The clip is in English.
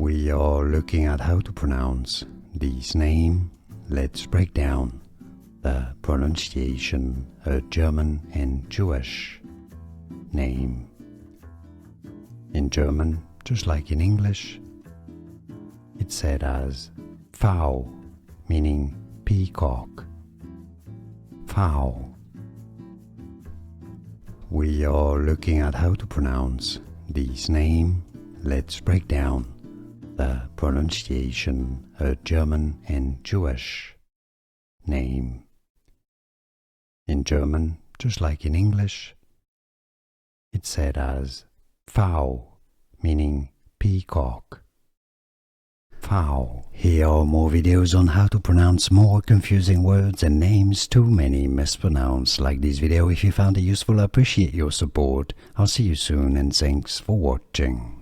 We are looking at how to pronounce this name. Let's break down the pronunciation of German and Jewish name. In German, just like in English, it's said as Pfau, meaning peacock. Pfau. We are looking at how to pronounce this name. Let's break down the pronunciation of German and Jewish name. In German, just like in English, it's said as Pfau, meaning peacock. Pfau. Here are more videos on how to pronounce more confusing words and names too many mispronounced. Like this video if you found it useful. I appreciate your support. I'll see you soon and thanks for watching.